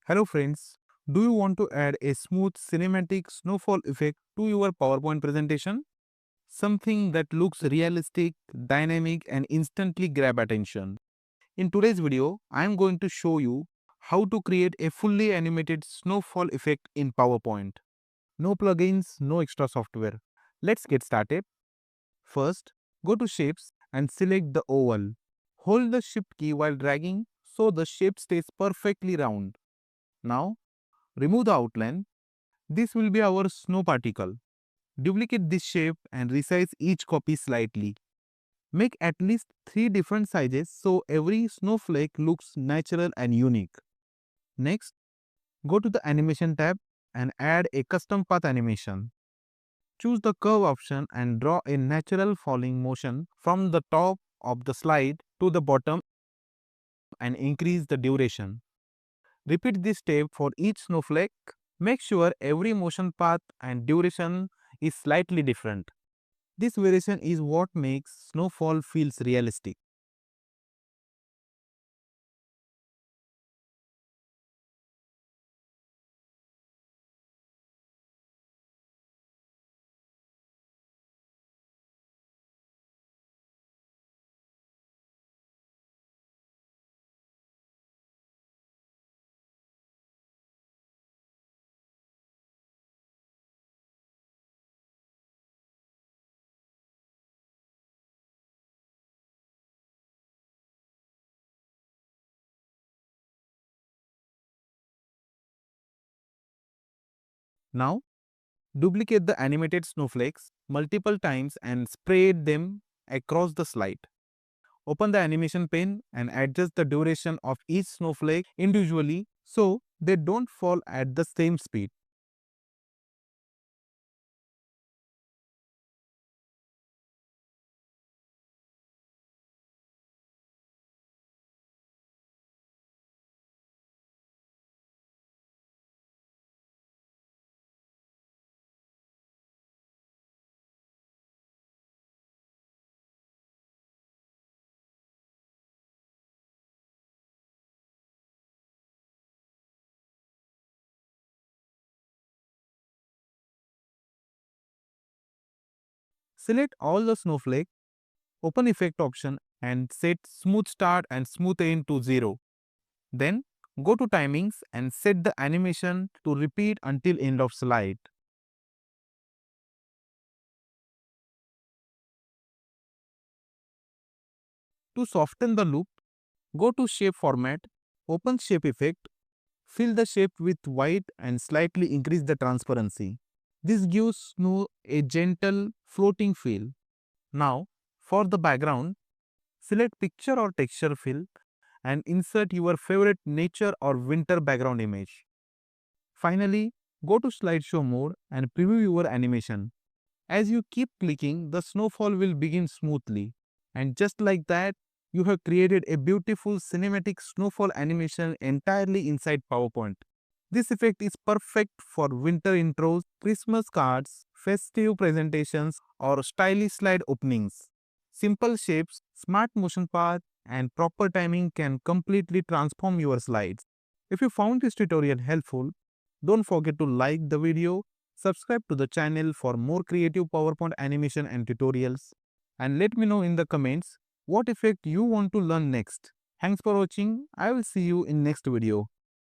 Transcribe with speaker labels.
Speaker 1: Hello friends, do you want to add a smooth cinematic snowfall effect to your PowerPoint presentation? Something that looks realistic, dynamic and instantly grab attention. In today's video, I am going to show you how to create a fully animated snowfall effect in PowerPoint. No plugins, no extra software. Let's get started. First, go to Shapes and select the oval. Hold the Shift key while dragging so the shape stays perfectly round. Now, remove the outline. This will be our snow particle. Duplicate this shape and resize each copy slightly. Make at least 3 different sizes so every snowflake looks natural and unique. Next, go to the animation tab and add a custom path animation. Choose the curve option and draw a natural falling motion from the top of the slide to the bottom and increase the duration. Repeat this step for each snowflake. Make sure every motion path and duration is slightly different. This variation is what makes snowfall feels realistic. Now, duplicate the animated snowflakes multiple times and spread them across the slide. Open the animation pane and adjust the duration of each snowflake individually so they don't fall at the same speed. Select all the snowflakes, open Effect option and set Smooth Start and Smooth End to 0. Then go to Timings and set the animation to repeat until end of slide. To soften the loop, go to Shape Format, open Shape Effect, fill the shape with white and slightly increase the transparency. This gives snow a gentle floating feel. Now, for the background, select Picture or Texture Fill and insert your favorite nature or winter background image. Finally, go to Slideshow mode and preview your animation. As you keep clicking, the snowfall will begin smoothly. And just like that, you have created a beautiful cinematic snowfall animation entirely inside PowerPoint. This effect is perfect for winter intros, Christmas cards, festive presentations, or stylish slide openings. Simple shapes, smart motion path, and proper timing can completely transform your slides. If you found this tutorial helpful, don't forget to like the video, subscribe to the channel for more creative PowerPoint animation and tutorials, and let me know in the comments what effect you want to learn next. Thanks for watching. I will see you in next video.